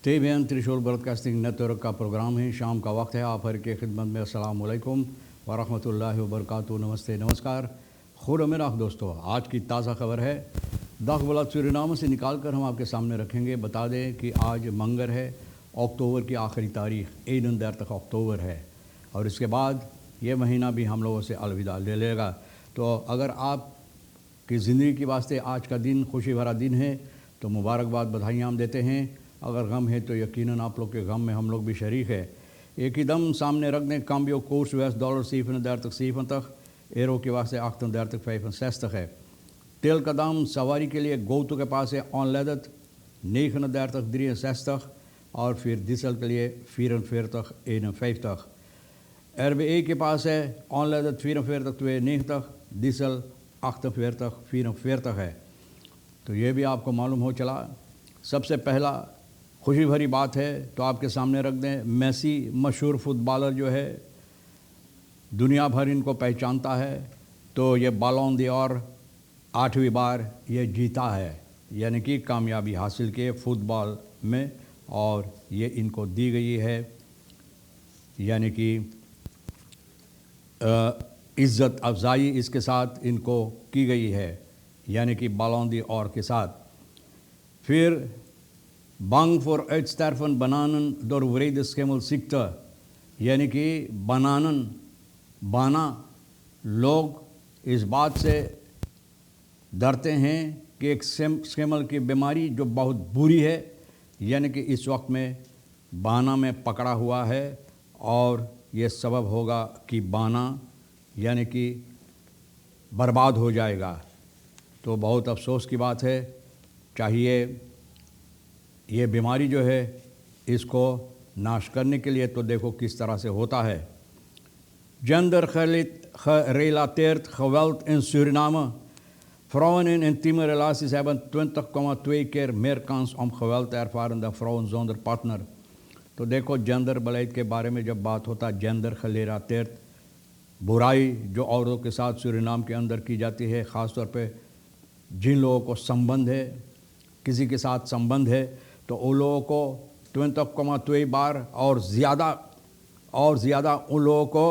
TVN त्रिशूल broadcasting network का programme है। शाम का वक्त है। आप हर की खिदमत में अस्सलाम वालेकुम व रहमतुल्लाहि व बरकातुहू। नमस्ते, नमस्कार, खुदा दोस्तों। आज की ताज़ा खबर है दाखबला सूरीनाम से निकाल कर हम आपके सामने रखेंगे। बता दें कि आज मंगर है, अक्टूबर की आखिरी तारीख, ईद देर तक अक्टूबर है और इसके बाद ये महीना भी हम लोगों से अलविदा ले लेगा। तो अगर आप की ज़िंदगी के वास्ते आज का दिन खुशी भरा दिन है तो मुबारकबाद, बधाइयाँ हम देते हैं। अगर गम है तो यकीनन आप लोग के गम में हम लोग भी शरीक है। एक ही दम सामने रख दें काम्बियो कोर्स वेस्ट डॉलर सीफन देर तक सीफन तक एरो के वास्ते आख्तन देर तक 65 तक है। तेल का दाम सवारी के लिए गोतु के पास है ऑन लेदत 9 देर तक 63 तक और फिर डीजल के लिए 44 51 तक। RBA के पास है ऑन लेदत 44 तक 9 तक, डीजल 48 44 है। तो ये भी आपको मालूम हो चला। सबसे पहला खुशी भरी बात है तो आपके सामने रख दें, मेसी मशहूर फुटबॉलर जो है, दुनिया भर इनको पहचानता है। तो ये बालोन d'Or 8वीं बार ये जीता है, यानी कि कामयाबी हासिल किए फुटबॉल में और ये इनको दी गई है, यानी कि इज़्ज़त अफजाई इसके साथ इनको की गई है, यानी कि बालोन d'Or के साथ। फिर Bang voor uitsterven bananen door vredesschimmelziekte, यानी कि बाना लोग इस बात से डरते हैं कि एक स्किमल की बीमारी जो बहुत बुरी है, यानी कि इस वक्त में बाना में पकड़ा हुआ है और ये सबब होगा कि बाना यानी कि बर्बाद हो जाएगा। तो बहुत अफसोस की बात है। चाहिए ये बीमारी जो है इसको नाश करने के लिए तो देखो किस तरह से होता है। Gender gerelateerd geweld in Suriname. Vrouwen in intieme relaties hebben 20,2 keer meer kans om geweld te ervaren dan vrouwen zonder partner। तो देखो जेंडर बलैद के बारे में जब बात होता है, जेंडर gerelateerd बुराई जो औरतों के साथ सूरीनाम के अंदर की जाती है, ख़ास तौर पे जिन लोगों को संबंध है, किसी के साथ संबंध है, तो उन लोगों को 20,2 बार और ज़्यादा उन लोगों को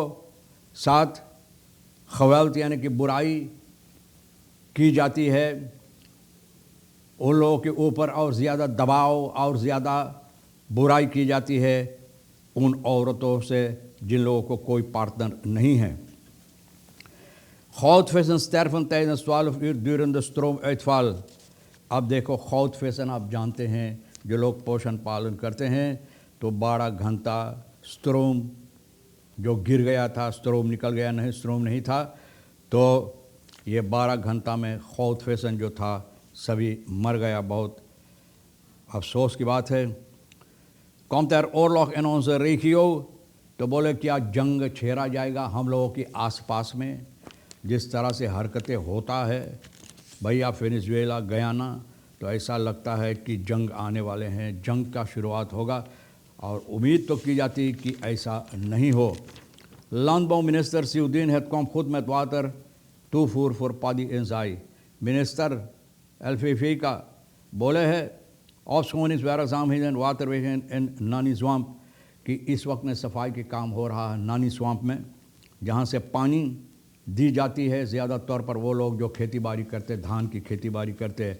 साथ खवालत यानी कि बुराई की जाती है। उन लोगों के ऊपर और ज़्यादा दबाव और ज़्यादा बुराई की जाती है उन औरतों से जिन लोगों को कोई पार्टनर नहीं है। Goudvissen sterven tijdens 12 uur durende stroomuitval। अब देखो goudvissen आप जानते हैं, जो लोग पोषण पालन करते हैं, तो 12 घंटा स्ट्रोम जो गिर गया था, स्ट्रोम निकल गया, नहीं स्ट्रोम नहीं था, तो ये 12 घंटा में goudvissen जो था सभी मर गया। बहुत अफसोस की बात है। Komt oorlog in onze regio, तो बोले क्या जंग छेड़ा जाएगा हम लोगों के आसपास में। जिस तरह से हरकतें होता है भैया, वेनेजुएला, गयाना, तो ऐसा लगता है कि जंग आने वाले हैं, जंग का शुरुआत होगा और उम्मीद तो की जाती कि ऐसा नहीं हो। Landbouwminister Siudin het kwam goed met water toevoer voor Paddy en Zai। Minister LVV का बोले है ऑफस्कोन इस werkzaam in waterwegen in नानी स्वाम्प कि इस वक्त में सफाई के काम हो रहा है नानी स्वाम्प में, जहाँ से पानी दी जाती है ज़्यादा तौर पर वो लोग जो खेती बाड़ी करते, धान की खेती बाड़ी करते हैं।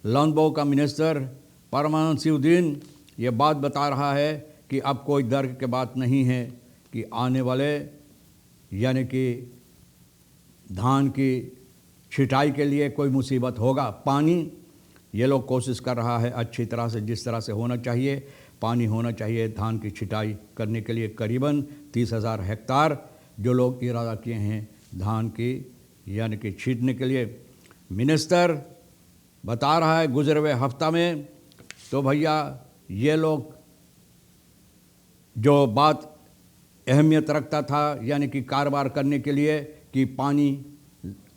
लैंडबाउ का मिनिस्टर परमानंद सिउद्दीन ये बात बता रहा है कि अब कोई डर की बात नहीं है कि आने वाले यानी कि धान की छिटाई के लिए कोई मुसीबत होगा। पानी ये लोग कोशिश कर रहा है अच्छी तरह से, जिस तरह से होना चाहिए पानी होना चाहिए धान की छिटाई करने के लिए। करीबन 30,000 हेक्टार जो लोग इरादा किए हैं धान की यानी कि छीटने के लिए। मिनिस्टर बता रहा है गुजरे हुए हफ्ता में तो भैया ये लोग जो बात अहमियत रखता था यानी कि कारोबार करने के लिए कि पानी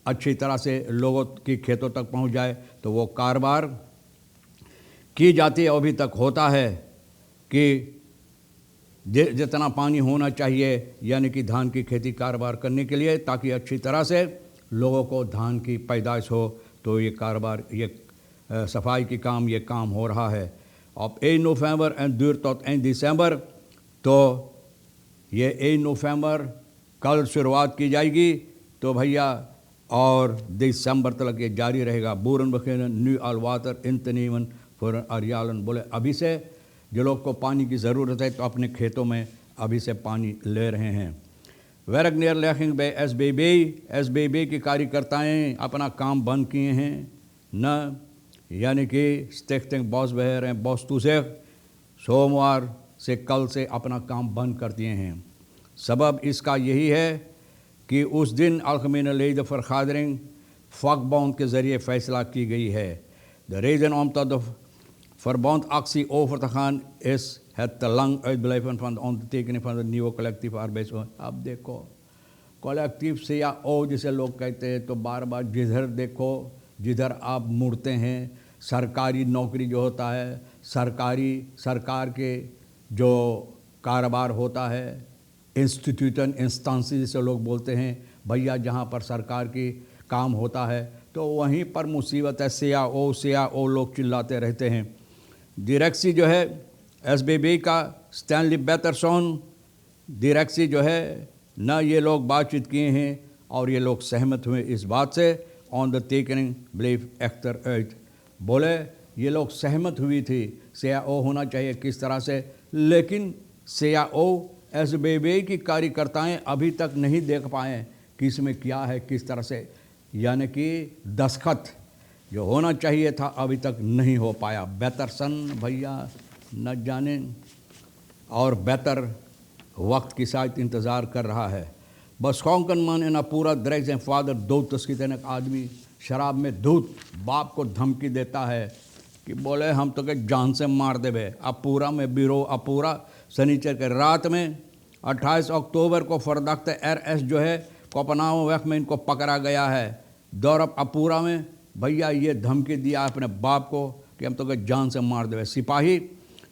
अच्छी तरह से लोगों की खेतों तक पहुंच जाए, तो वो कारोबार की जाती है, अभी तक होता है कि जितना पानी होना चाहिए यानी कि धान की खेती कारोबार करने के लिए, ताकि अच्छी तरह से लोगों को धान की पैदाइश हो, तो ये कारोबार, ये सफाई की काम, ये काम हो रहा है। op 1 november en duurt tot eind december. तो ये 1 नवंबर कल शुरुआत की जाएगी तो भैया और दिसंबर तक ये जारी रहेगा। बोरन बखेन न्यू अलवातर इंतनीवन फॉर अरियालन, बोले अभी से जो लोग को पानी की ज़रूरत है तो अपने खेतों में अभी से पानी ले रहे हैं। वेरक नियर लेखिंग बे एसबीबी की कार्यकर्ताएँ अपना काम बंद किए हैं न, यानी कि स्टेक्टिंग बॉस बह रहे हैं बॉस तुसे सोमवार से कल से अपना काम बंद कर दिए हैं। सबब इसका यही है कि उस दिन अलखमीन लेद फरखादरिंग फकबाउंड के ज़रिए फ़ैसला की गई है। The reason om tot de verbandactie over te gaan is het te lang uitblijven van de ondertekening van het nieuwe collectieve arbeidswet। अब देखो कलेक्टिव से या ओ जिसे लोग कहते हैं तो बार बार जिधर देखो जिधर आप मुड़ते हैं सरकारी नौकरी जो होता है, सरकार के जो कारोबार होता है, इंस्टीट्यूशन इंस्टांसी जिसे लोग बोलते हैं भैया, जहाँ पर सरकार की काम होता है तो वहीं पर मुसीबत है। सिया ओ लोग चिल्लाते रहते हैं। डायरेक्सी जो है एसबीबी का स्टैनली बेटरसन डायरेक्सी जो है न, ये लोग बातचीत किए हैं और ये लोग सहमत हुए इस बात से। ऑन द टेकनिंग बिलीव एक्टर एट, बोले ये लोग सहमत हुई थी सियाओ होना चाहिए किस तरह से, लेकिन सियाओ एसबीबी की कार्यकर्ताएं अभी तक नहीं देख पाए कि इसमें क्या है किस तरह से, यानी कि दस्तखत जो होना चाहिए था अभी तक नहीं हो पाया। बेहतर भैया न जाने और बेहतर वक्त की साथ इंतज़ार कर रहा है। बस कौंकन मन इन पूरा ड्रग्स एंड फादर दो तस्कीन एक आदमी शराब में धूत बाप को धमकी देता है कि बोले हम तो के जान से मार देवे। अपूरा में बिरो अपूरा शनिचर के रात में 28 अक्टूबर को फरदख्त RS जो है कोपनाओ वक्त में इनको पकड़ा गया है। दौरब अपूरा में भैया ये धमकी दिया अपने बाप को कि हम तो के जान से मार देवे। सिपाही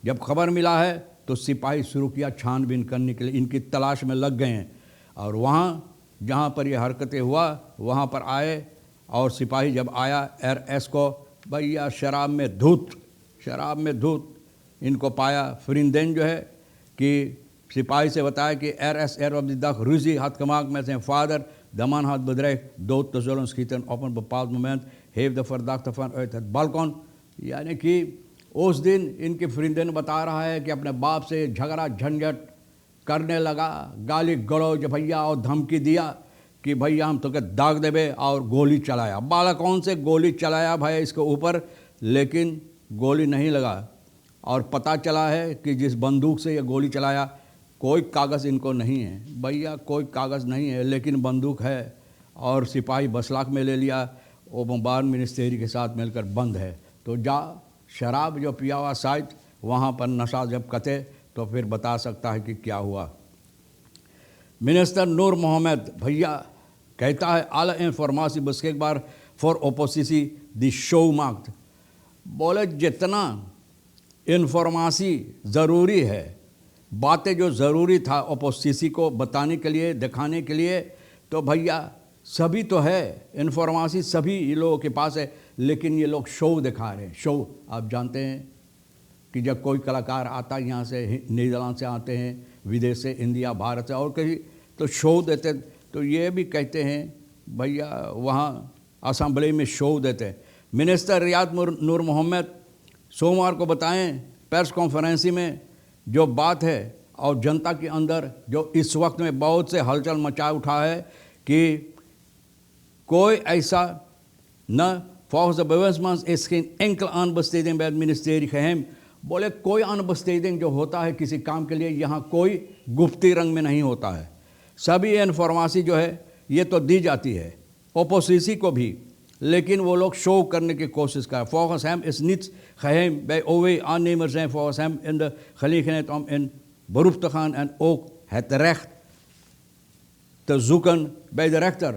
जब खबर मिला है तो सिपाही शुरू किया छानबीन करने के लिए, इनकी तलाश में लग गए हैं और वहाँ जहाँ पर ये हरकतें हुआ वहाँ पर आए और सिपाही जब आया RS को भैया शराब में धूत इनको पाया। फिरिंदेन जो है कि सिपाही से बताया कि RS दख रूजी हाथ कमाक में से फादर दमान हाथ बदरे दो तजोलन स्कीतन ओपन बपाल मोमेंट हेव द फरदाख्त फन het बालकॉन, यानी कि उस दिन इनके फिरिंदेन बता रहा है कि अपने बाप से झगड़ा झंझट करने लगा, गाली गलौज भैया और धमकी दिया कि भैया हम तो के दाग देवे और गोली चलाया। बालकॉन से गोली चलाया भाई इसके ऊपर, लेकिन गोली नहीं लगा और पता चला है कि जिस बंदूक से ये गोली चलाया कोई कागज़ इनको नहीं है भैया, कोई कागज़ नहीं है लेकिन बंदूक है और सिपाही बसलाक में ले लिया। वो बम्बार मिनिस्ट्री के साथ मिलकर बंद है। तो जा शराब जो पिया हुआ शायद वहाँ पर नशा जब कते तो फिर बता सकता है कि क्या हुआ। मिनिस्टर नूर मोहम्मद भैया कहता है आला इंफॉर्मेसी बस के एक बार फॉर ओपोसिसी द शो मार्क्ड, बोले जितना इंफॉर्मेसी ज़रूरी है, बातें जो ज़रूरी था ओपोसिसी को बताने के लिए दिखाने के लिए, तो भैया सभी तो है इंफॉर्मेसी सभी ये लोगों के पास है, लेकिन ये लोग शो दिखा रहे हैं। शो आप जानते हैं कि जब कोई कलाकार आता है यहाँ से नीदरलैंड से आते हैं, विदेश से, इंडिया, भारत से और कहीं, तो शो देते, तो ये भी कहते हैं भैया वहाँ असम्बली में शो देते हैं। मिनिस्टर रियाद नूर मोहम्मद सोमवार को बताएं प्रेस कॉन्फ्रेंस में जो बात है और जनता के अंदर जो इस वक्त में बहुत से हलचल मचा उठा है कि कोई ऐसा न volgens de bewindsman is geen enkele aanbesteding bij het ministerie geheim, बोले कोई अनबस्टेडिंग जो होता है किसी काम के लिए यहाँ कोई गुप्ती रंग में नहीं होता है। सभी इन्फॉर्मेसी जो है ये तो दी जाती है ओपोजिशन को भी, लेकिन वो लोग शो करने की कोशिश कर। Volgens hem is niets geheim bij OW-aannemers zijn volgens hem in de gelegenheid om in beroep te gaan en ook het recht te zoeken bij de rechter।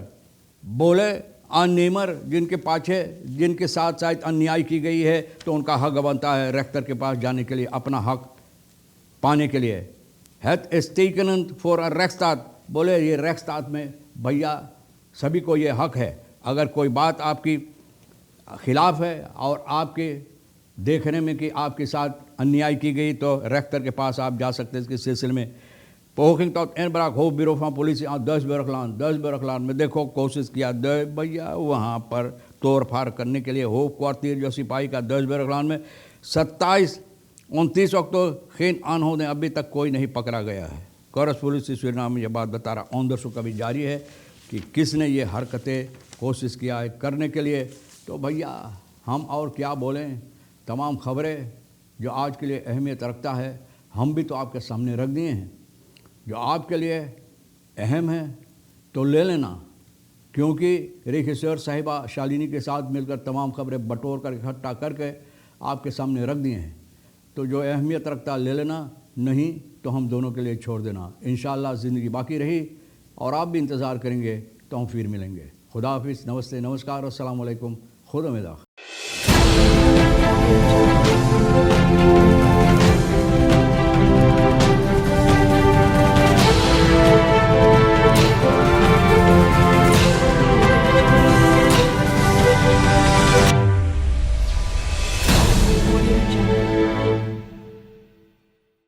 बोले aannemer जिनके साथ साथ अन्याय की गई है तो उनका हक बनता है रेक्टर के पास जाने के लिए अपना हक पाने के लिए। Het is tekenend voor een rechtsstaat, बोले ये rechtsstaat में भैया सभी को ये हक है। अगर कोई बात आपकी खिलाफ है और आपके देखने में कि आपके साथ अन्याय की गई तो रेक्टर के पास आप जा सकते हैं इसके सिलसिले में। पोकिंग तो इन बराक हो बिरोफा पुलिस 10 बरखलान में देखो कोशिश किया भैया वहाँ पर तोड़ फाड़ करने के लिए हो क्वार्तीर जो सिपाही का 10 बरखलान में 27-29 अक्टूबर खीन आन होने अभी तक कोई नहीं पकड़ा गया है। करस पुलिस इस नाम में यह बात बता रहा ऑन द शो कभी जारी है कि किसने ये हरकतें कोशिश किया है करने के लिए। तो भैया हम और क्या बोलें, तमाम खबरें जो आज के लिए अहमियत रखता है हम भी तो आपके सामने रख दिए हैं। जो आपके लिए अहम है तो ले लेना, क्योंकि रेखिसर साहिबा शालिनी के साथ मिलकर तमाम खबरें बटोर कर इकट्ठा करके आपके सामने रख दिए हैं। तो जो अहमियत रखता ले लेना, नहीं तो हम दोनों के लिए छोड़ देना। इंशाअल्लाह ज़िंदगी बाकी रही और आप भी इंतज़ार करेंगे तो हम फिर मिलेंगे। खुदा हाफिज़, नमस्ते, नमस्कार, अस्सलाम वालेकुम, खुदा में दाखिल।